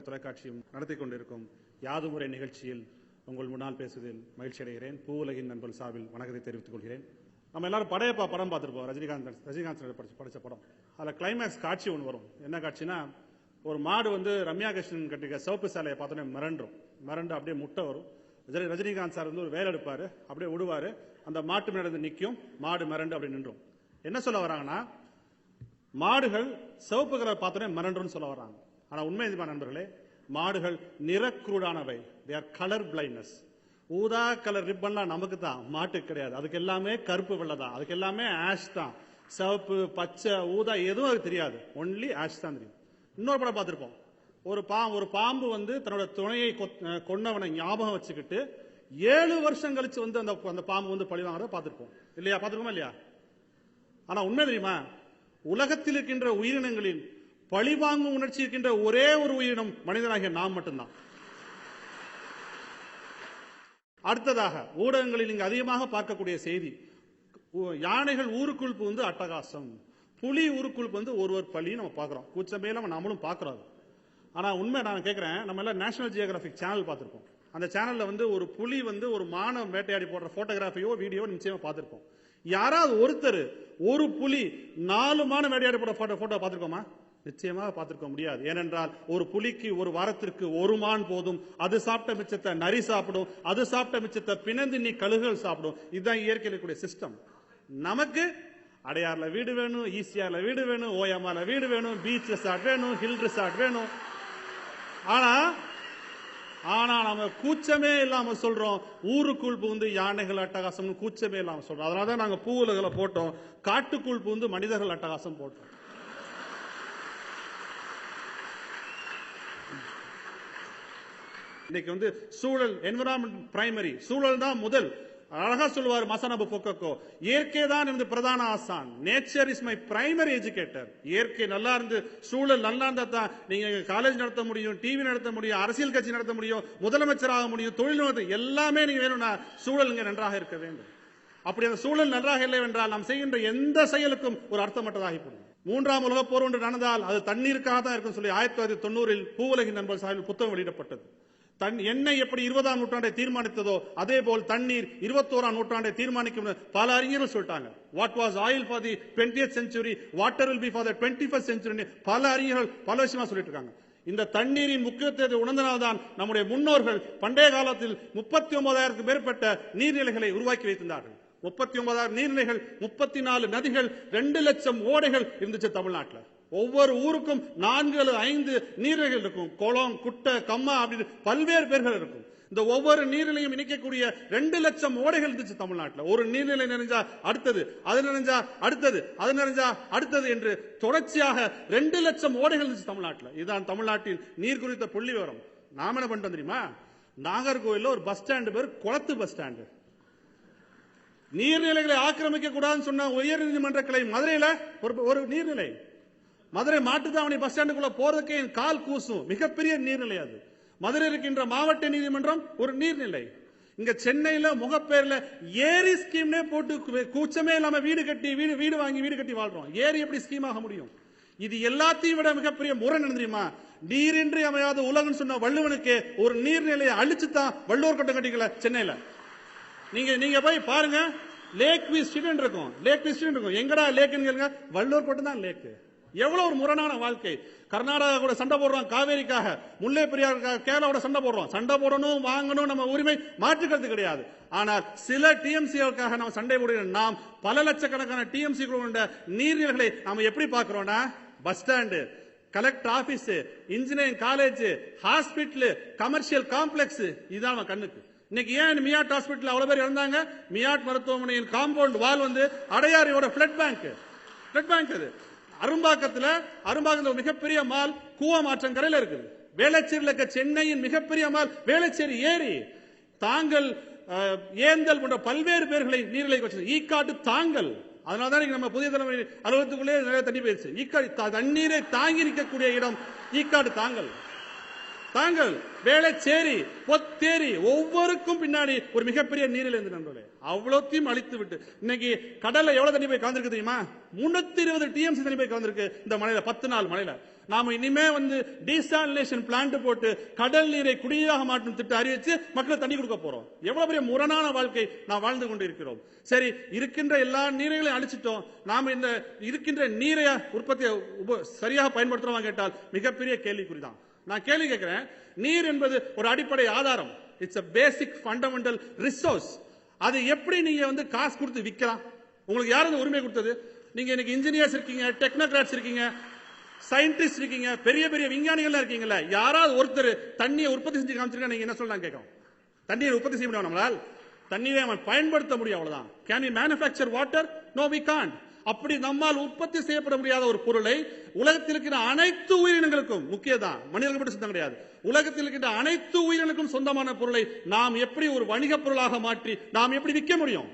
தூர்வாரி தொலைக்காட்சியும் நடத்தி கொண்டிருக்கும் யாதுமுறை நிகழ்ச்சியில் உங்கள் முன்னால் பேசுவதில் மகிழ்ச்சி அடைகிறேன். பூவுலகின் நண்பர்கள் சார்பில் வணக்கத்தை தெரிவித்துக் கொள்கிறேன். நம்ம எல்லாரும் படையப்பா படம் பார்த்துருப்போம். ரஜினிகாந்த் படிச்ச படம். அதில் கிளைமேக்ஸ் காட்சி ஒன்று வரும். என்ன காட்சினா, ஒரு மாடு வந்து ரம்யா கிருஷ்ணன் கட்டிக்க சிவப்பு சேலையை பார்த்தோன்னே மிரண்டு அப்படியே முட்டை வரும். ரஜினிகாந்த் சார் வந்து ஒரு வேலை எடுப்பாரு, அப்படியே விடுவாரு, அந்த மாட்டு முன்னாடி நிற்கும், மாடு மிரண்டு அப்படி நின்றும். என்ன சொல்ல வராங்கன்னா, மாடுகள் சிவப்பு கலர் பார்த்தோன்னே மிரண்டுன்னு சொல்ல வராங்க. ஆனா உண்மை நண்பர்களே, மாடுகள் நிறக்குருடானவை. They are colour blindness. ஊதா கலர் ரிப்பன்லாம் நமக்கு தான், மாட்டுக்கு கிடையாது. அதுக்கு எல்லாமே கருப்பு வெள்ளை தான், அதுக்கு எல்லாமே ஆஷ் தான். சிவப்பு பச்சை ஊதா எதுவும் அதுக்கு தெரியாது, ஒன்லி ஆஷ் தான் தெரியும். இன்னொரு படம் பார்த்திருப்போம். ஒரு பாம்பு வந்து தன்னோட துணையை கொன்னவனை ஞாபகம் வச்சுக்கிட்டு 7 வருஷம் கழிச்சு வந்து அந்த பாம்பு வந்து பழி வாங்குறத பார்த்திருப்போம் இல்லையா? பார்த்திருக்கோமா இல்லையா? ஆனா உண்மை தெரியுமா, உலகத்தில் இருக்கின்ற உயிரினங்களில் பழிவாங்கும் உணர்ச்சி இருக்கின்ற ஒரே ஒரு உயிரினம் மனிதனாகிய நாம் மட்டும்தான். அடுத்ததாக ஊடகங்களில் நீங்க அதிகமாக பார்க்கக்கூடிய செய்தி, யானைகள் ஊருக்குள் புகுந்து அட்டகாசம், புலி ஊருக்குள் வந்து ஒருவர் பழி நம்ம பார்க்கிறோம். கூச்சமே நம்மளும் பார்க்கிறோம். ஆனா உண்மை நான் கேட்கிறேன், நம்ம எல்லாம் நேஷனல் ஜியோகிராபிக் சேனல் பார்த்திருப்போம். அந்த சேனல்ல வந்து ஒரு புலி வந்து ஒரு மானம் வேட்டையாடி போடுற போட்டோகிராஃபியோ வீடியோ நிச்சயமா பார்த்திருப்போம். யாராவது ஒருத்தர் ஒரு புலி 4 மானம் வேட்டையாடி போடுற போட்டோ பார்த்திருக்கோமா? நிச்சயமாக பார்த்திருக்க முடியாது. ஏனென்றால் ஒரு புலிக்கு ஒரு வாரத்திற்கு 1 மான் போதும். அது சாப்பிட்ட மிச்சத்தை நரி சாப்பிடும், அது சாப்பிட்ட மிச்சத்தை பிணந்தின்னி கழுகுகள் சாப்பிடும். இதுதான் இயற்கையில் இருக்கக்கூடிய சிஸ்டம். நமக்கு அடையாறுல வீடு வேணும், ஈசிஆர்ல வீடு வேணும், ஓயாமால வீடு வேணும், பீச் ரிசார்ட் வேணும், ஹில் ரிசார்ட் வேணும். ஆனா நம்ம கூச்சமே இல்லாம சொல்றோம், ஊருக்குள் புகுந்து யானைகள் அட்டகாசம் கூச்சமே இல்லாம சொல்றோம். அதனாலதான் நாங்க பூவுலகளை போட்டோம், காட்டுக்குள் புகுந்து மனிதர்கள் அட்டகாசம் போட்டோம். இன்னைக்கு வந்து சூழல், என்விரான்மெண்ட் பிரைமரி, சூழல் தான் முதல். அழகா சொல்லுவார் மசனபு பொக்கோ, இயற்கை தான் எனது பிரதான ஆசான். Nature is my primary educator. இயற்கை நல்லா இருந்து சூழல் நல்லா இருந்தா தான் நீங்க காலேஜ் நடத்த முடியும், டிவி நடத்த முடியும், அரசியல் கட்சி நடத்த முடியும், முதலமைச்சராக முடியும், தொழில்நுட்பம் எல்லாமே நீங்க வேணும்னா சூழல் இங்க நன்றாக இருக்க வேண்டும். அப்படி அந்த சூழல் நன்றாக இல்லை என்றால் நாம் செய்கின்ற எந்த செயலுக்கும் ஒரு அர்த்தமற்றதாகி போடும். 3ஆம் உலகப் போர் ஒன்று நடந்தால் அது தண்ணீருக்காக தான் இருக்கும் சொல்லி 1990 பூவுலகின் நண்பர்கள் சார்பில் புத்தகம் வெளியிடப்பட்டது. எண்ணெய் எப்படி 20ஆம் நூற்றாண்டை தீர்மானித்ததோ அதே போல் தண்ணீர் 21ஆம் நூற்றாண்டை தீர்மானிக்கும் பல அறிஞர்கள் சொல்லிட்டாங்க. What was oil for the 20th century, water will be for the 21st century. பல அறிஞர்கள் பல விஷயமா சொல்லிட்டு இருக்காங்க. இந்த தண்ணீரின் முக்கியத்துவத்தை உணர்ந்தனால்தான் நம்முடைய முன்னோர்கள் பண்டைய காலத்தில் 39,000க்கும் மேற்பட்ட நீர்நிலைகளை உருவாக்கி வைத்திருந்தார்கள். 39,000 நீர்நிலைகள், 34 நதிகள், 2 லட்சம் ஓடைகள் இருந்துச்சு தமிழ்நாட்டில். ஒவ்வொரு ஊருக்கும் 4 அல்லது 5 நீர்நிலைகள் இருக்கும். குளம், குட்டை, கம்மா அப்படின்னு பல்வேறு பேர்கள் இருக்கும். இந்த ஒவ்வொரு நீர்நிலையும் இணைக்கக்கூடிய 2 லட்சம் ஓடைகள் இருந்துச்சு தமிழ்நாட்டில். ஒரு நீர்நிலை நிறைஞ்சா அடுத்தது, அது நிறைஞ்சா அடுத்தது, அது நிறைஞ்சா அடுத்தது என்று தொடர்ச்சியாக 2 லட்சம் ஓடைகள் இருந்துச்சு தமிழ்நாட்டில். இதுதான் தமிழ்நாட்டின் நீர் குறித்த புள்ளி விவரம். நாம என்ன பண்ணிட்டோம் தெரியுமா? நாகர்கோவில்ல ஒரு பஸ் ஸ்டாண்டு பேர் குளத்து பஸ் ஸ்டாண்டு. நீர்நிலைகளை ஆக்கிரமிக்க கூடாதுன்னு சொன்ன உயர் நீதிமன்ற கிளை மதுரையில ஒரு நீர்நிலை. மதுரை மாட்டுத்தாவணி பஸ் ஸ்டாண்டுக்குள்ள போறதுக்கு என் கால் கூசும். மிகப்பெரிய நீர்நிலை அது. மதுரை இருக்கின்ற மாவட்ட நீதிமன்றம் ஒரு நீர்நிலை. இங்க சென்னையில முகப்பேர்ல ஏரி ஸ்கீம்னே போட்டு கூச்சமே இல்லாம வீடு வாங்கி வாழ்றோம். ஏரி எப்படி ஸ்கீம் ஆக முடியும்? இது எல்லாத்தையும் விட மிகப்பெரிய முறை தெரியுமா? நீரின்றி அமையாத உலகம் சொன்ன வள்ளுவனுக்கு ஒரு நீர்நிலையை அழிச்சுதான் வள்ளுவர் கோட்டை கட்டிக்கல சென்னையில. நீங்க போய் பாருங்க, லேக் வியூ ஸ்ட்ரீட் இருக்கும். எங்கடா லேக்குன்னு கேளுங்க, வள்ளுவர் கோட்டை தான் லேக்கு. எவ்வளவு ஒரு முரணான வாழ்க்கை. கர்நாடகா கூட சண்டை போடுறோம் காவேரிக்காக, முல்லை பெரியாருக்காக கேரளாவோட சண்டை போடுறோம். சண்டை போடணும், வாங்கணும், நம்ம உரிமை மாற்றுக்கிறது கிடையாது. ஆனால் சில டிஎம்சிகளுக்காக நம்ம சண்டை போடுகிற நாம் பல லட்சக்கணக்கான டிஎம்சி கொண்ட நீர்நிலைகளை நாம எப்படி பார்க்கிறோம்னா, bus stand, collector office, engineering college, hospital, commercial complex, இதுதான் நம்ம கண்ணுக்கு. இன்னைக்கு ஏன் மியாட் ஹாஸ்பிட்டல் அவ்வளவு பேர் இருந்தாங்க? மியாட் மருத்துவமனையின் காம்பவுண்ட் வால் வந்து அடையாறியோட பிளட் பேங்க் அது. அரும்பாக்கத்தில் மிகப்பெரிய மால் கூவமாற்றங்கரையில் இருக்குது. வேளச்சேரியில் இருக்க சென்னையின் மிகப்பெரிய மால் வேளச்சேரி ஏரி. தாங்கல், ஏந்தல் போன்ற பல்வேறு பேர்களை நீர்நிலை வச்சது. ஈக்காட்டு தாங்கல். அதனாலதான் நம்ம புதிய தலைமை அலுவலகத்துக்குள்ளே நிறைய தண்ணி போயிருச்சு. தண்ணீரை தாங்கி நிற்கக்கூடிய இடம் ஈக்காட்டு தாங்கல். தாங்கள் வேளச்சேரி, பொத்தேரி ஒவ்வொருக்கும் பின்னாடி ஒரு மிகப்பெரிய நீரில் இருந்து நண்பர்களே அவ்வளோத்தையும் அழித்து விட்டு இன்னைக்கு கடல்ல எவ்வளவு தண்ணி போய் கலந்துருக்கு தெரியுமா? 320 TMC தண்ணி போய் கலந்துருக்கு இந்த மழையில, 10 நாள் மழையில. நாம இனிமே டீசாலினேஷன் பிளான்ட் போட்டு கடல் நீரை குடியாக மாற்றும் திட்டம் அறிவிச்சு மக்களுக்கு தண்ணி கொடுக்க போறோம். எவ்வளவு பெரிய முரணான வாழ்க்கை நாம் வாழ்ந்து கொண்டிருக்கிறோம். சரி, இருக்கின்ற எல்லா நீரைகளையும் அழிச்சிட்டோம். நாம இந்த இருக்கின்ற நீரை உற்பத்தியை சரியாக பயன்படுத்துறோம் கேட்டால் மிகப்பெரிய கேள்விக்குறிதான். நான் கேள்வி கேட்கிறேன், நீர் என்பது ஒரு அடிப்படை ஆதாரம். It's a basic fundamental resource. அது எப்படி நீங்க காசு கொடுத்து விற்கலாம்? உங்களுக்கு யார் அந்த உரிமை கொடுத்தது? நீங்க இன்னைக்கு இன்ஜினியர்ஸ் இருக்கீங்க, டெக்னோகிராட்ஸ் இருக்கீங்க, சயின்டிஸ்ட் இருக்கீங்க, பெரிய பெரிய விஞ்ஞானிகள் இருக்கீங்களா, யாராவது ஒருத்தர் தண்ணியை உற்பத்தி செஞ்சு காமிச்சிருக்கா? நீங்க என்ன சொல்லலாம் கேட்கும்? தண்ணீரை உற்பத்தி செய்ய முடியும் நம்மளால்? தண்ணீரை அவன் பயன்படுத்த முடியும், அவ்வளவுதான். Can we manufacture water? No, we can't. அப்படி நம்மால் உற்பத்தி செய்யப்பட முடியாத ஒரு பொருளை உலகத்தில் இருக்கிற அனைத்து உயிரினங்களுக்கும், முக்கியதான் மனிதர்கள் மட்டும் சொந்தம் கிடையாது, உலகத்தில் இருக்கின்ற அனைத்து உயிரினங்களுக்கும் சொந்தமான பொருளை நாம் எப்படி ஒரு வணிக பொருளாக மாற்றி நாம் எப்படி விற்க முடியும்?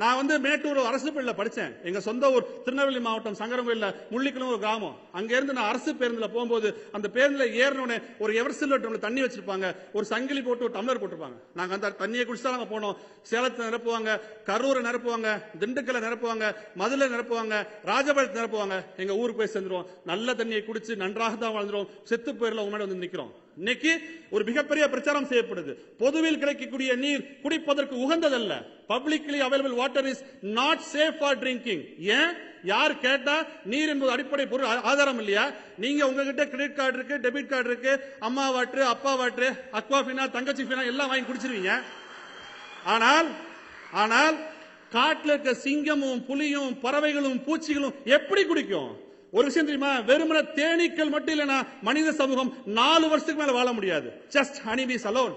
நான் மேட்டூர் அரசு பள்ளியில படிச்சேன். எங்க சொந்த ஊர் திருநெல்வேலி மாவட்டம் சங்கரங்கோயில்ல முள்ளிக்குளம் ஒரு கிராமம். அங்க இருந்து நான் அரசு பேருந்துல போகும்போது அந்த பேருந்துல ஏறினோடனே ஒரு எவர்சில்வர் தண்ணி வச்சிருப்பாங்க, ஒரு சங்கிலி போட்டு ஒரு டம்ளர் போட்டிருப்பாங்க. நாங்க அந்த தண்ணியை குடிச்சுதான் நாங்க போனோம். சேலத்தை நிரப்புவாங்க, கரூரை நிரப்புவாங்க, திண்டுக்கலை நிரப்புவாங்க, மதுரை நிரப்புவாங்க, ராஜபாளையத்தை நிரப்புவாங்க. எங்க ஊருக்கு போய் சேர்ந்துருவோம். நல்ல தண்ணியை குடிச்சு நன்றாக தான் வாழ்ந்துரும். செத்து போயிடல உங்க நிக்கிறோம். இன்னைக்கு ஒரு மிகப்பெரிய பிரச்சாரம் செய்யப்படுது. பொதுவில் கிடைக்கக்கூடிய நீர் குடிப்பதற்கு உகந்ததல்ல. Publicly available water is not safe for drinking. ஏன்? யார் கேட்டா நீர் என்பது அடிப்படை பொருள் ஆதாரம் இல்லையா? நீங்க உங்ககிட்ட கிரெடிட் கார்டு இருக்கு, டெபிட் கார்டு இருக்கு, அம்மா வாட்டர், அப்பா வாட்டர், அக்வாஃபினா, தங்கச்சி ஃபினா எல்லாம் வாங்கி குடிச்சிருவீங்க. ஆனால் காட்டுல இருக்க சிங்கமும் புலியும் பறவைகளும் பூச்சிகளும் எப்படி குடிக்கும்? ஒரு விஷயம் தெரியுமா? வெறுமன தேனீக்கள் மட்டும் இல்லைன்னா மனித சமூகம் 4 வருஷத்துக்கு மேல வாழ முடியாது. Just honeybees alone.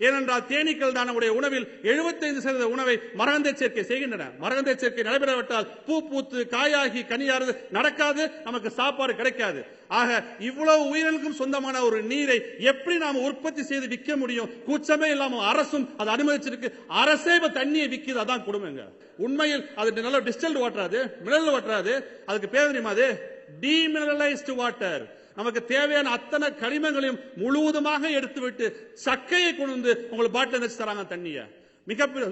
ஏனென்றால் தேனீக்கள் தான் நம்முடைய உணவில் 75% உணவை மரகந்த சேர்க்கை செய்கின்றன. மரகந்த சேர்க்கை நடைபெறவிட்டால் பூ பூத்து காயாகி கனியாறு நடக்காது, நமக்கு சாப்பாடு கிடைக்காது. ஆக இவ்வளவு உயிரினுக்கும் சொந்தமான ஒரு நீரை எப்படி நாம உற்பத்தி செய்து விற்க முடியும்? கூச்சமே இல்லாம அரசும் அதை அனுமதிச்சிருக்கு. அரசே இப்ப தண்ணியை விற்கிது. அதான் கொடுமைங்க. உண்மையில் அது நல்ல டிஸ்டில்டு வாட்டர், அது மினரல் வாட்டர். அதுக்கு பேர் தெரியுமா? அது டீமினரலைஸ்டு வாட்டர். நமக்கு தேவையான அத்தனை கனிமங்களையும் முழுவதுமாக எடுத்துவிட்டு சக்கையை கொண்டு உங்களுக்கு பாட்டில் வச்சு தராங்க தண்ணிய.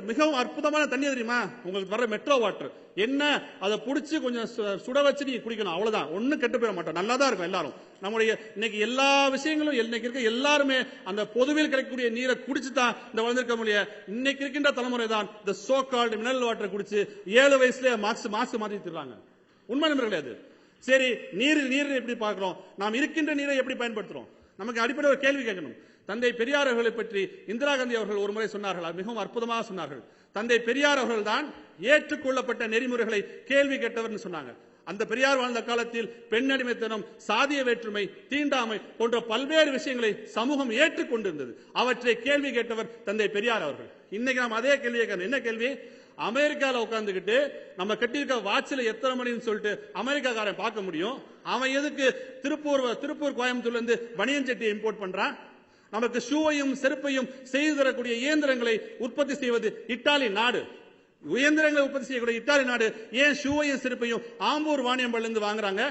மிகவும் அற்புதமான தண்ணி தெரியுமா? உங்களுக்கு வர மெட்ரோ வாட்டர் என்ன, அதை புடிச்சு கொஞ்சம் சுட வச்சு நீங்க குடிக்கணும், அவ்வளவுதான். ஒன்னும் கெட்டு போயிட மாட்டோம், நல்லா தான் இருக்கும் எல்லாரும். நம்முடைய இன்னைக்கு எல்லா விஷயங்களும் இன்னைக்கு இருக்க எல்லாருமே அந்த பொதுவில் கிடைக்கக்கூடிய நீரை குடிச்சு தான் இந்த வளர்ந்திருக்க முடியும். இன்னைக்கு இருக்கின்ற தலைமுறை தான் இந்த சோ கால்டு மினரல் வாட்டர் குடிச்சு 7 வயசுல மாசு மாத்தி தர்றாங்க. உண்மை நம்பர் கிடையாது. சரி, நீரை எப்படி பார்க்கிறோம்? நாம் இருக்கின்ற நீரை எப்படி பயன்படுத்துறோம்? நமக்கு அடிப்படை ஒரு கேள்வி கேட்கணும். தந்தை பெரியார் அவர்களை பற்றி இந்திரா காந்தி அவர்கள் ஒரு முறை சொன்னார்கள், மிகவும் அற்புதமாக சொன்னார்கள். தந்தை பெரியார் அவர்கள் தான் ஏற்றுக்கொள்ளப்பட்ட நெறிமுறைகளை கேள்வி கேட்டவர் சொன்னாங்க. அந்த பெரியார் வாழ்ந்த காலத்தில் பெண் அடிமைத்தனம், சாதிய வேற்றுமை, தீண்டாமை போன்ற பல்வேறு விஷயங்களை சமூகம் ஏற்றுக்கொண்டிருந்தது. அவற்றை கேள்வி கேட்டவர் தந்தை பெரியார் அவர்கள். இன்னைக்கு நாம் அதே கேள்வி கேட்கணும். என்ன கேள்வி? அமெரிக்கால உட்கார்ந்துகிட்டு நம்ம கட்டியிருக்க வாட்சில எத்தனை மணின்னு சொல்லிட்டு அமெரிக்காக்காரன் பார்க்க முடியும். அவன் எதுக்கு திருப்பூர் கோயம்புத்தூர்ல இருந்து பனியன் சட்டியை இம்போர்ட் பண்றான்? நமக்கு ஷூவையும் செருப்பையும் செய்து தரக்கூடிய இயந்திரங்களை உற்பத்தி செய்வது இத்தாலி நாடு. இயந்திரங்களை உற்பத்தி செய்யக்கூடிய இத்தாலி நாடு ஏன் ஷூவையும் செருப்பையும் ஆம்பூர் வாணியம்பாடில இருந்து வாங்குறாங்க?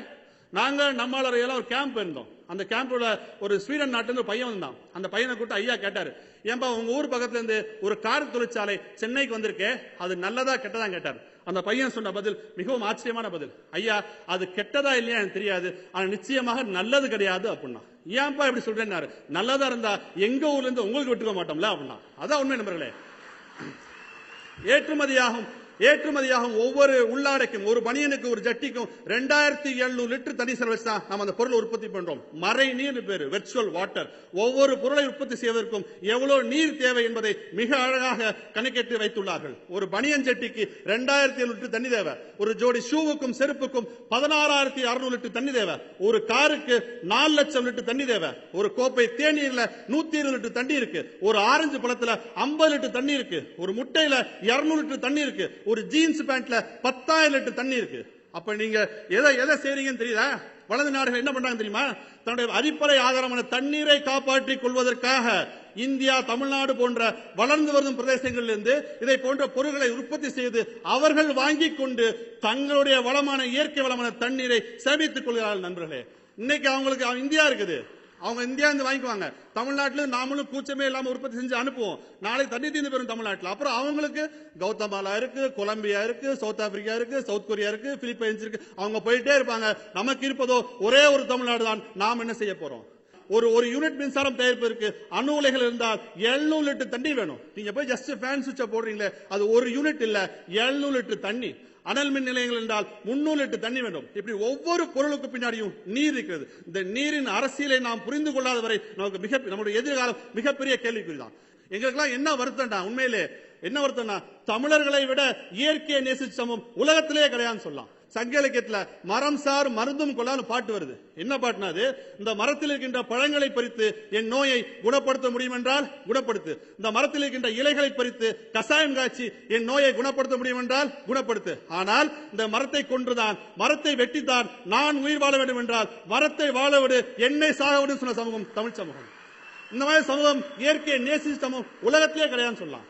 நாங்க நம்மளால ஒரு கேம்ப் இருந்தோம். அந்த கேம்ப்ல ஒரு ஸ்வீடன் நாட்டுல இருந்து பையன் வந்தான். அந்த பையனை கூப்பிட்டு ஐயா கேட்டாரு, ஏன்பா உங்க ஊர் பக்கத்துல இருந்து ஒரு கார் தொழிற்சாலை சென்னைக்கு வந்திருக்கே, அது நல்லதா கெட்டதா கேட்டார். அந்த பையன் சொன்ன பதில் மிகவும் ஆச்சரியமான பதில். ஐயா, அது கெட்டதா இல்லையா எனக்கு தெரியாது, ஆனா நிச்சயமாக நல்லது கிடையாது அப்படின்னா. ஏன்பா இப்படி சொல்றேன்னாரு. நல்லதா இருந்தா எங்க ஊர்ல இருந்து உங்களுக்கு விட்டுக்க மாட்டோம்ல அப்படின்னா. அதான் உண்மை நண்பர்களே. ஏற்றுமதியாகும் ஒவ்வொரு உள்ளாடைக்கும், ஒரு பனியனுக்கு, ஒரு ஜட்டிக்கும் 2700 லிட்டர் தண்ணி செலவழிச்சு தான் நம்ம அந்த பொருளை உற்பத்தி பண்றோம். மறை நீர் பேரு, வெர்ச்சுவல் வாட்டர். ஒவ்வொரு பொருளை உற்பத்தி செய்வதற்கும் எவ்வளவு நீர் தேவை என்பதை மிக அழகாக கணக்கிட்டு வைத்துள்ளார்கள். ஒரு பனியன் ஜட்டிக்கு 2700 லிட்டர் தண்ணி தேவை. ஒரு ஜோடி ஷூவுக்கும் செருப்புக்கும் 16,600 லிட்டர் தண்ணி தேவை. ஒரு காருக்கு 4 லட்சம் லிட்டர் தண்ணி தேவை. ஒரு கோப்பை தேநீர்ல 120 லிட்டர் தண்ணி இருக்கு. ஒரு ஆரஞ்சு பழத்துல 50 லிட்டர் தண்ணி இருக்கு. ஒரு முட்டையில 200 லிட்டர் தண்ணி இருக்கு. ஒரு ஜீன்ஸ் பேண்ட்ல 10,000 லிட்டர் தண்ணி இருக்கு. அப்ப நீங்க எதை செய்றீங்கன்னு தெரியுதா? வளர்ந்த நாடுகள் என்ன பண்றாங்க தெரியுமா? தன்னுடைய அடிப்படை ஆதாரமான தண்ணீரை காப்பாற்றிக் கொள்வதற்காக இந்தியா, தமிழ்நாடு போன்ற வளர்ந்து வரும் பிரதேசங்களில் இருந்து இதை போன்ற பொருட்களை உற்பத்தி செய்து அவர்கள் வாங்கிக் கொண்டு தங்களுடைய வளமான இயற்கை வளமான தண்ணீரை சேமித்துக் கொள்கிறார்கள். நண்பர்களே, இன்னைக்கு அவங்களுக்கு இந்தியா இருக்குது, அவங்க இந்தியா இருந்து வாங்கிக்குவாங்க. தமிழ்நாட்டில நாமளும் கூச்சமே இல்லாம உற்பத்தி செஞ்சு அனுப்புவோம். நாளைக்கு தண்ணி தீர்ந்து போயிடும் தமிழ்நாட்டில். அப்புறம் அவங்களுக்கு கௌதமாலா இருக்கு, கொலம்பியா இருக்கு, சவுத் ஆப்பிரிக்கா இருக்கு, சவுத் கொரியா இருக்கு, பிலிப்பைன்ஸ் இருக்கு. அவங்க போயிட்டே இருப்பாங்க. நமக்கு இருப்பதோ ஒரே ஒரு தமிழ்நாடு தான். நாம் என்ன செய்ய போறோம்? ஒரு யூனிட் மின்சாரம் தயாரிப்பதற்கு அணு உலைகள் இருந்தால் 700 லிட்டர் தண்ணி வேணும். நீங்க போய் ஜஸ்ட் ஃபேன் சுவிட்ச போடுறீங்களே, அது ஒரு யூனிட் இல்ல, 700 லிட்டர் தண்ணி. அனல் மின் நிலையங்கள் என்றால் 300 லிட்டர் தண்ணி வேண்டும். இப்படி ஒவ்வொரு பொருளுக்கு பின்னாடியும் நீர் இருக்கிறது. இந்த நீரின் அரசியலை நாம் புரிந்து கொள்ளாத வரை நமக்கு நம்முடைய எதிர்காலம் மிகப்பெரிய கேள்விக்குறிதான். எங்களுக்கெல்லாம் என்ன வருத்தம்டா, உண்மையிலே என்ன வருத்தம்னா, தமிழர்களை விட இயற்கையை நேசிச்ச சமூகம் உலகத்திலேயே கிடையாதுன்னு சொல்லலாம். சங்க இலக்கியத்துல மரம் சார் மருந்தும் கொள்ளான்னு பாட்டு வருது. என்ன பாட்டுனா அது? இந்த மரத்தில் இருக்கின்ற பழங்களை பறித்து என் நோயை குணப்படுத்த முடியும் என்றால் குணப்படுத்து. இந்த மரத்தில் இருக்கின்ற இலைகளை பறித்து கசாயம் காய்ச்சி என் நோயை குணப்படுத்த முடியும் என்றால் குணப்படுத்து. ஆனால் இந்த மரத்தை கொன்றுதான், மரத்தை வெட்டித்தான் நான் உயிர் வாழ வேண்டும் என்றால் மரத்தை வாழ விடு, என்னை சாக விடு சொன்ன சமூகம் தமிழ் சமூகம். இந்த மாதிரி சமூகம் இயற்கையை நேசிச்ச சமூகம் உலகத்திலே கிடையாதுன்னு சொல்லலாம்.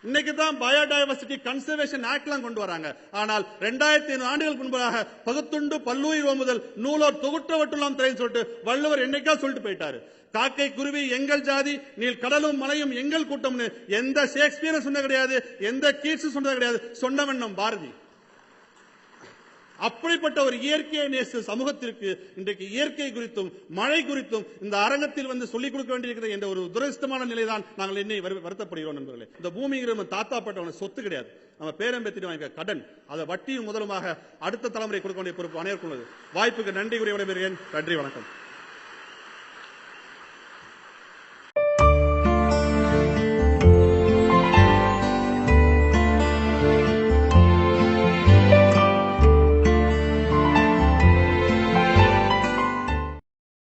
இன்னைக்கு தான் பயோடைவர்சிட்டி கன்சர்வேஷன் ஆக்ட் எல்லாம் கொண்டு வராங்க. ஆனால் 2500 ஆண்டுகளுக்கு முன்பாக பகுத்துண்டு பல்லுயிர் முதல் நூலோர் தொகுற்றவற்றுலாம் திரைன்னு சொல்லிட்டு வள்ளுவர் என்னைக்கா சொல்லிட்டு போயிட்டாரு. காக்கை குருவி எங்கள் ஜாதி, நீல் கடலும் மலையும் எங்கள் கூட்டம்னு எந்த ஷேக்ஸ்பியரும் சொன்ன கிடையாது, எந்த கீட்ஸும் சொன்னது கிடையாது. சொன்னவன் நம் பாரதி. அப்படிப்பட்ட ஒரு இயற்கையை நேச சமூகத்திற்கு இன்றைக்கு இயற்கை குறித்தும் மழை குறித்தும் இந்த அரங்கத்தில் வந்து சொல்லிக் கொடுக்க வேண்டியிருக்கிற என்ற ஒரு துரதிஷ்டமான நிலைதான் நாங்கள் என்னை வருத்தப்படுகிறோம் நண்பர்களே. இந்த பூமிங்கிற தாத்தாப்பட்டவன சொத்து கிடையாது, நம்ம பேரம்பேத்திட்டு வாங்க கடன். அதை வட்டியும் முதலுமாக அடுத்த தலைமுறை கொடுக்க வேண்டிய பொறுப்பு அனைவருக்கும் உள்ளது. வாய்ப்புக்கு நன்றி கூறிய விடைபெறுகிறேன். நன்றி, வணக்கம்.